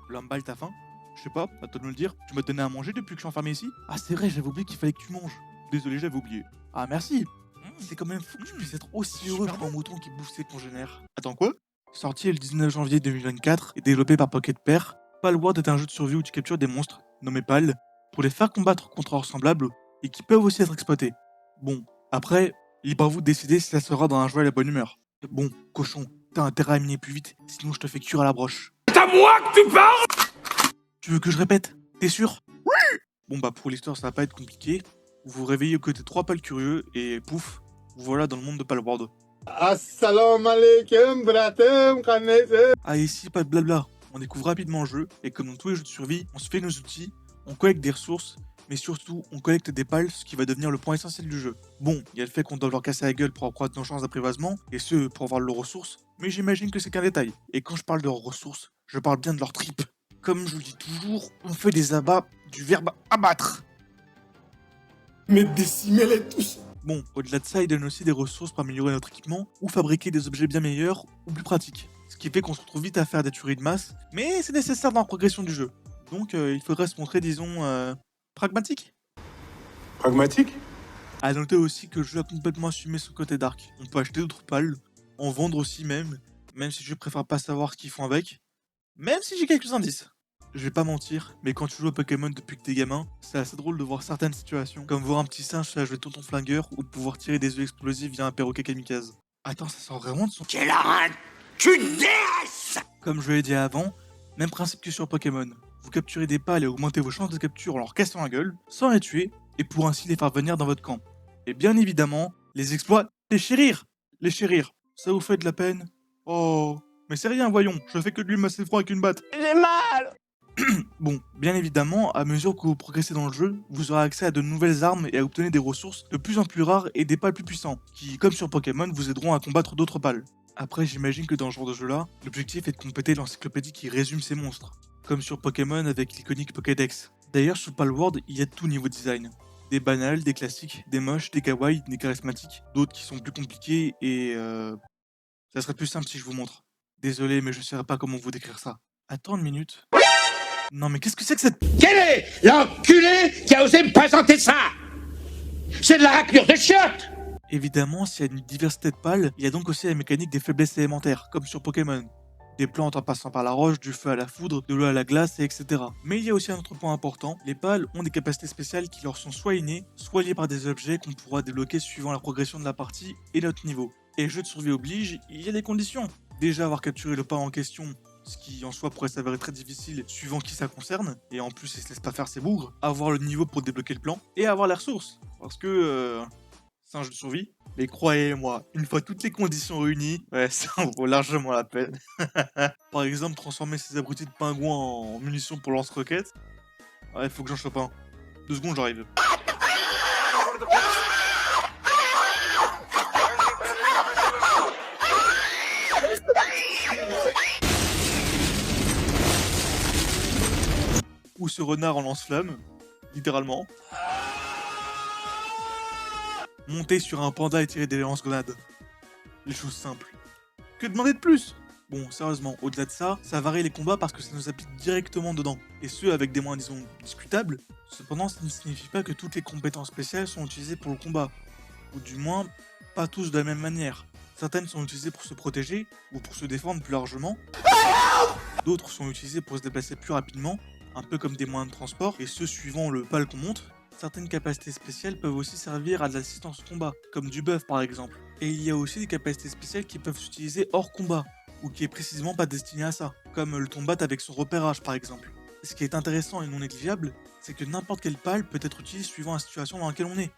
L'homme-balle, t'as faim? Je sais pas, à toi de me le dire. Tu m'as donné à manger depuis que je suis enfermé ici? Ah, c'est vrai, j'avais oublié qu'il fallait que tu manges. Désolé, j'avais oublié. Ah, merci. C'est quand même fou que tu puisses être aussi heureux pour un mouton qui bouffe ses congénères. Attends, quoi? Sorti le 19 janvier 2024 et développé par Pocket Pair, Palworld est un jeu de survie où tu captures des monstres, nommés Pal, pour les faire combattre contre leurs semblables et qui peuvent aussi être exploités. Bon, après, libre à vous de décider si ça sera dans la joie et la bonne humeur. Bon, cochon, t'as intérêt à miner plus vite, sinon je te fais cuire à la broche. C'est à moi que tu parles! Tu veux que je répète? T'es sûr? Oui! Bon bah pour l'histoire ça va pas être compliqué. Vous vous réveillez aux côtés de 3 pals curieux et pouf, vous voilà dans le monde de Palworld. Assalamu alaikum, bratem, khanese. Ah et ici pas de blabla, on découvre rapidement le jeu et comme dans tous les jeux de survie, on se fait nos outils, on collecte des ressources, mais surtout on collecte des pals, ce qui va devenir le point essentiel du jeu. Bon, il y a le fait qu'on doit leur casser la gueule pour accroître nos chances d'apprivoisement, et ce pour avoir leurs ressources, mais j'imagine que c'est qu'un détail. Et quand je parle de leurs ressources, je parle bien de leurs tripes. Comme je le dis toujours, on fait des abats du verbe abattre. Mais décimer et tout ça. Bon, au-delà de ça, il donne aussi des ressources pour améliorer notre équipement ou fabriquer des objets bien meilleurs ou plus pratiques. Ce qui fait qu'on se retrouve vite à faire des tueries de masse, mais c'est nécessaire dans la progression du jeu. Donc il faudrait se montrer, disons, pragmatique. Pragmatique? À noter aussi que le jeu a complètement assumé son côté dark. On peut acheter d'autres pales, en vendre aussi même si je préfère pas savoir ce qu'ils font avec, même si j'ai quelques indices. Je vais pas mentir, mais quand tu joues à Pokémon depuis que t'es gamin, c'est assez drôle de voir certaines situations, comme voir un petit singe se la jouer tonton flingueur ou de pouvoir tirer des œufs explosifs via un perroquet kamikaze. Attends, ça sort vraiment de son... Quelle arène! Tu déesses! Comme je l'ai dit avant, même principe que sur Pokémon. Vous capturez des pales et augmentez vos chances de capture en leur cassant la gueule, sans les tuer, et pour ainsi les faire venir dans votre camp. Et bien évidemment, les exploits, les chérir. Les chérir, ça vous fait de la peine? Oh, mais c'est rien, voyons, je fais que de lui masser froid avec une batte. J'ai mal! Bon, bien évidemment, à mesure que vous progressez dans le jeu, vous aurez accès à de nouvelles armes et à obtenir des ressources de plus en plus rares et des pals plus puissants, qui, comme sur Pokémon, vous aideront à combattre d'autres pals. Après, j'imagine que dans ce genre de jeu-là, l'objectif est de compléter l'encyclopédie qui résume ces monstres, comme sur Pokémon avec l'iconique Pokédex. D'ailleurs, sur Palworld, il y a de tout niveau design. Des banals, des classiques, des moches, des kawaii, des charismatiques, d'autres qui sont plus compliqués et ça serait plus simple si je vous montre. Désolé, mais je ne saurais pas comment vous décrire ça. Attends une minute. Non mais qu'est-ce que c'est que cette... Quel est l'enculé qui a osé me présenter ça? C'est de la raclure de chiottes! Évidemment, s'il y a une diversité de pales, il y a donc aussi la mécanique des faiblesses élémentaires, comme sur Pokémon. Des plantes en passant par la roche, du feu à la foudre, de l'eau à la glace, et etc. Mais il y a aussi un autre point important, les pales ont des capacités spéciales qui leur sont soit innées, soit liées par des objets qu'on pourra débloquer suivant la progression de la partie et notre niveau. Et jeu de survie oblige, il y a des conditions. Déjà avoir capturé le pal en question, ce qui en soi pourrait s'avérer très difficile suivant qui ça concerne, et en plus il se laisse pas faire ses bougres, avoir le niveau pour débloquer le plan, et avoir les ressources. Parce que c'est un jeu de survie. Mais croyez-moi, une fois toutes les conditions réunies, ouais, ça en vaut largement la peine. Par exemple, transformer ces abrutis de pingouins en munitions pour lance-roquettes. Ouais, faut que j'en chope un. 2 secondes, j'arrive. Ou ce renard en lance-flamme, littéralement. Monter sur un panda et tirer des lance-grenades. Les choses simples. Que demander de plus? Bon, sérieusement, au-delà de ça, ça varie les combats parce que ça nous applique directement dedans. Et ce, avec des moyens, disons, discutables. Cependant, ça ne signifie pas que toutes les compétences spéciales sont utilisées pour le combat. Ou du moins, pas tous de la même manière. Certaines sont utilisées pour se protéger, ou pour se défendre plus largement. D'autres sont utilisées pour se déplacer plus rapidement, un peu comme des moyens de transport, et ce, suivant le pal qu'on monte. Certaines capacités spéciales peuvent aussi servir à de l'assistance au combat, comme du buff par exemple. Et il y a aussi des capacités spéciales qui peuvent s'utiliser hors combat, ou qui est précisément pas destiné à ça, comme le tombat avec son repérage par exemple. Ce qui est intéressant et non négligeable, c'est que n'importe quel pal peut être utilisé suivant la situation dans laquelle on est.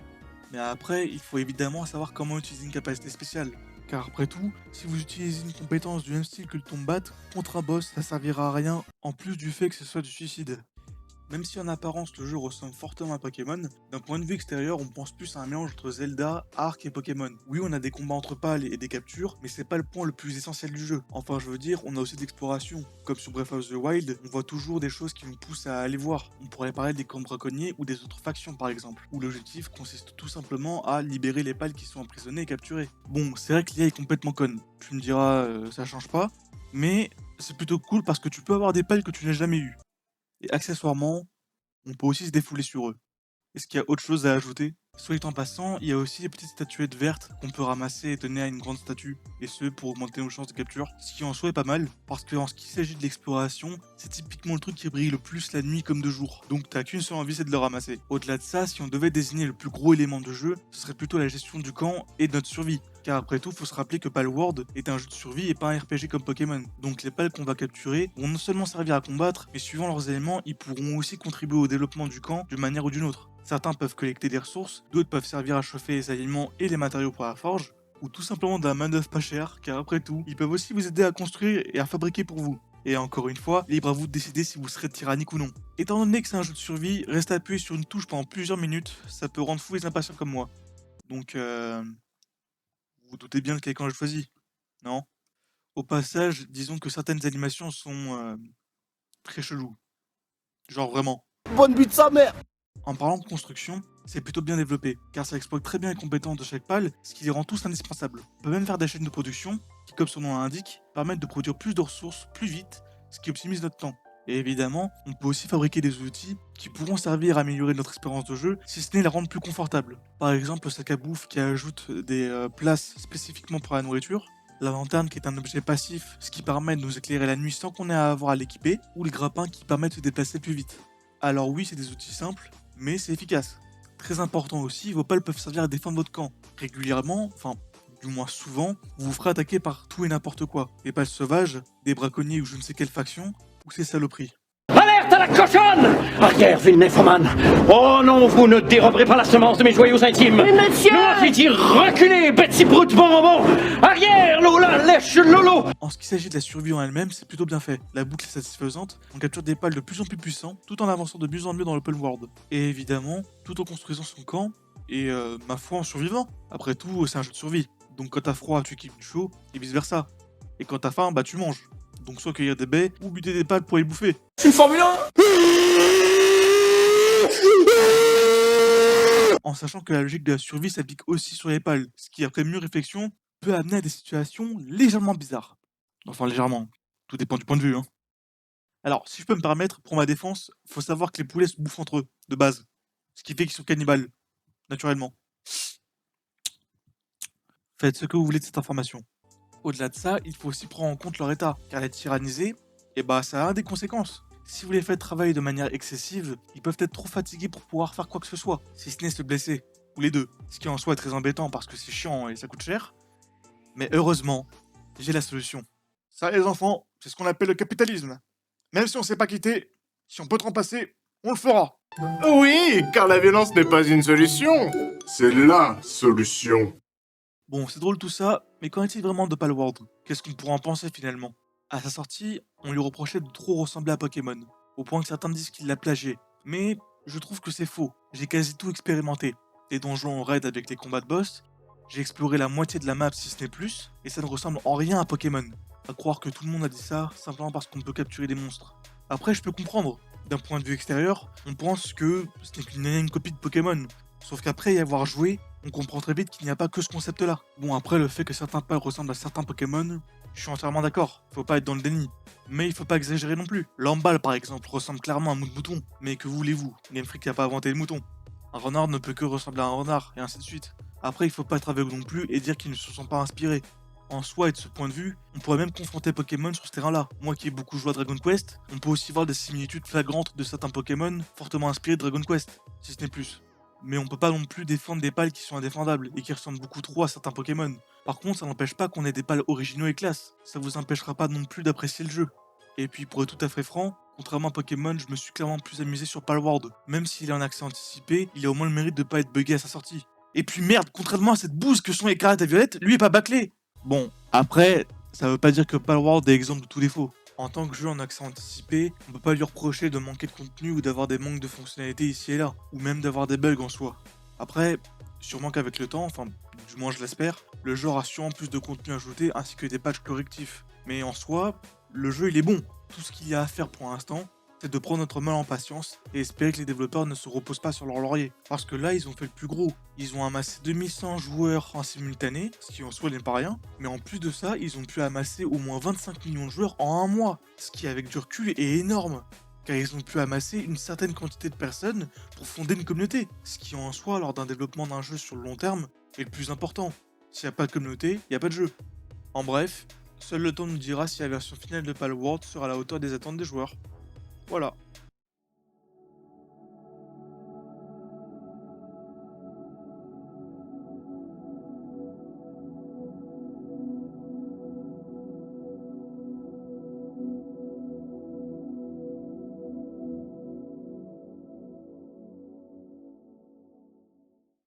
Mais après, il faut évidemment savoir comment utiliser une capacité spéciale. Car après tout, si vous utilisez une compétence du même style que le tombat, contre un boss, ça servira à rien, en plus du fait que ce soit du suicide. Même si en apparence le jeu ressemble fortement à Pokémon, d'un point de vue extérieur on pense plus à un mélange entre Zelda, Ark et Pokémon. Oui on a des combats entre pales et des captures, mais c'est pas le point le plus essentiel du jeu. Enfin je veux dire, on a aussi d'exploration. Comme sur Breath of the Wild, on voit toujours des choses qui nous poussent à aller voir. On pourrait parler des camps braconniers ou des autres factions par exemple, où l'objectif consiste tout simplement à libérer les pales qui sont emprisonnés et capturés. Bon, c'est vrai que l'IA est complètement conne. Tu me diras, ça change pas, mais c'est plutôt cool parce que tu peux avoir des pals que tu n'as jamais eu. Et accessoirement, on peut aussi se défouler sur eux. Est-ce qu'il y a autre chose à ajouter? Soit dit en passant, il y a aussi les petites statuettes vertes qu'on peut ramasser et donner à une grande statue, et ce pour augmenter nos chances de capture, ce qui en soi est pas mal, parce que en ce qui s'agit de l'exploration, c'est typiquement le truc qui brille le plus la nuit comme de jour, donc t'as qu'une seule envie, c'est de le ramasser. Au-delà de ça, si on devait désigner le plus gros élément de jeu, ce serait plutôt la gestion du camp et de notre survie. Car après tout, faut se rappeler que Palworld est un jeu de survie et pas un RPG comme Pokémon. Donc les pals qu'on va capturer vont non seulement servir à combattre, mais suivant leurs éléments, ils pourront aussi contribuer au développement du camp d'une manière ou d'une autre. Certains peuvent collecter des ressources, d'autres peuvent servir à chauffer les aliments et les matériaux pour la forge, ou tout simplement de la main-d'œuvre pas chère, car après tout, ils peuvent aussi vous aider à construire et à fabriquer pour vous. Et encore une fois, libre à vous de décider si vous serez tyrannique ou non. Étant donné que c'est un jeu de survie, rester appuyé sur une touche pendant plusieurs minutes, ça peut rendre fou les impatients comme moi. Donc vous doutez bien lequel camp j'ai choisi, non? Au passage, disons que certaines animations sont très cheloues. Genre vraiment. Bonne but de sa mère. En parlant de construction, c'est plutôt bien développé, car ça exploite très bien les compétences de chaque pal, ce qui les rend tous indispensables. On peut même faire des chaînes de production, qui comme son nom l'indique, permettent de produire plus de ressources plus vite, ce qui optimise notre temps. Et évidemment, on peut aussi fabriquer des outils qui pourront servir à améliorer notre expérience de jeu, si ce n'est la rendre plus confortable. Par exemple, le sac à bouffe qui ajoute des places spécifiquement pour la nourriture, la lanterne qui est un objet passif, ce qui permet de nous éclairer la nuit sans qu'on ait à avoir à l'équiper, ou les grappins qui permettent de se déplacer plus vite. Alors oui, c'est des outils simples, mais c'est efficace. Très important aussi, vos pals peuvent servir à défendre votre camp. Régulièrement, enfin du moins souvent, vous vous ferez attaquer par tout et n'importe quoi. Des pals sauvages, des braconniers ou je ne sais quelle faction, ou ces saloperies. Alerte à la cochonne! Arrière, vil nymphomane! Oh non, vous ne déroberez pas la semence de mes joyaux intimes! Mais monsieur! Non, j'ai dit reculez, Betsy Brute bonbon! Arrière, Lola, lèche Lolo! En ce qui s'agit de la survie en elle-même, c'est plutôt bien fait. La boucle est satisfaisante, on capture des pals de plus en plus puissants, tout en avançant de mieux en mieux dans l'open world. Et évidemment, tout en construisant son camp, et ma foi en survivant. Après tout, c'est un jeu de survie. Donc quand t'as froid, tu équipes du chaud, et vice versa. Et quand t'as faim, bah tu manges. Donc soit cueillir des baies, ou buter des pals pour les bouffer. C'est une Formule 1. En sachant que la logique de la survie s'applique aussi sur les pals, ce qui après mûre réflexion peut amener à des situations légèrement bizarres. Enfin légèrement, tout dépend du point de vue. Hein. Alors, si je peux me permettre, pour ma défense, faut savoir que les poulets se bouffent entre eux, de base. Ce qui fait qu'ils sont cannibales, naturellement. Faites ce que vous voulez de cette information. Au-delà de ça, il faut aussi prendre en compte leur état, car les tyranniser, ça a des conséquences. Si vous les faites travailler de manière excessive, ils peuvent être trop fatigués pour pouvoir faire quoi que ce soit, si ce n'est se blesser, ou les deux. Ce qui en soi est très embêtant parce que c'est chiant et ça coûte cher. Mais heureusement, j'ai la solution. Ça les enfants, c'est ce qu'on appelle le capitalisme. Même si on sait pas quitter, si on peut te remplacer, on le fera. Oui, car la violence n'est pas une solution. C'est la solution. Bon, c'est drôle tout ça, mais qu'en est-il vraiment de Palworld? Qu'est-ce qu'on pourrait en penser finalement? À sa sortie, on lui reprochait de trop ressembler à Pokémon, au point que certains me disent qu'il l'a plagié. Mais je trouve que c'est faux, j'ai quasi tout expérimenté. Des donjons en raid avec les combats de boss, j'ai exploré la moitié de la map si ce n'est plus, et ça ne ressemble en rien à Pokémon. À croire que tout le monde a dit ça simplement parce qu'on peut capturer des monstres. Après, je peux comprendre. D'un point de vue extérieur, on pense que ce n'est qu'une copie de Pokémon. Sauf qu'après y avoir joué, on comprend très vite qu'il n'y a pas que ce concept-là. Bon, après, le fait que certains pals ressemblent à certains Pokémon, je suis entièrement d'accord. Faut pas être dans le déni. Mais il faut pas exagérer non plus. Lamballe, par exemple, ressemble clairement à un mou de mouton. Mais que voulez-vous? Game Freak n'a pas inventé le mouton. Un renard ne peut que ressembler à un renard, et ainsi de suite. Après, il faut pas être aveugle non plus et dire qu'ils ne se sont pas inspirés. En soi et de ce point de vue, on pourrait même confronter Pokémon sur ce terrain-là. Moi qui ai beaucoup joué à Dragon Quest, on peut aussi voir des similitudes flagrantes de certains Pokémon fortement inspirés de Dragon Quest, si ce n'est plus. Mais on peut pas non plus défendre des pals qui sont indéfendables et qui ressemblent beaucoup trop à certains Pokémon. Par contre, ça n'empêche pas qu'on ait des pals originaux et classe. Ça vous empêchera pas non plus d'apprécier le jeu. Et puis pour être tout à fait franc, contrairement à Pokémon, je me suis clairement plus amusé sur Palworld. Même s'il est en accès anticipé, il a au moins le mérite de pas être buggé à sa sortie. Et puis merde, contrairement à cette bouse que sont Écarlate et Violette, lui est pas bâclé. Bon, après, ça veut pas dire que Palworld est exemple de tout défaut. En tant que jeu en accès anticipé, on peut pas lui reprocher de manquer de contenu ou d'avoir des manques de fonctionnalités ici et là, ou même d'avoir des bugs en soi. Après, sûrement qu'avec le temps, enfin du moins je l'espère, le jeu aura sûrement plus de contenu ajouté ainsi que des patchs correctifs. Mais en soi, le jeu il est bon. Tout ce qu'il y a à faire pour l'instant, c'est de prendre notre mal en patience et espérer que les développeurs ne se reposent pas sur leur laurier. Parce que là, ils ont fait le plus gros. Ils ont amassé 2100 joueurs en simultané, ce qui en soi n'est pas rien, mais en plus de ça, ils ont pu amasser au moins 25 millions de joueurs en un mois, ce qui avec du recul est énorme. Car ils ont pu amasser une certaine quantité de personnes pour fonder une communauté, ce qui en soi, lors d'un développement d'un jeu sur le long terme, est le plus important. S'il n'y a pas de communauté, il n'y a pas de jeu. En bref, seul le temps nous dira si la version finale de Palworld sera à la hauteur des attentes des joueurs. Voilà.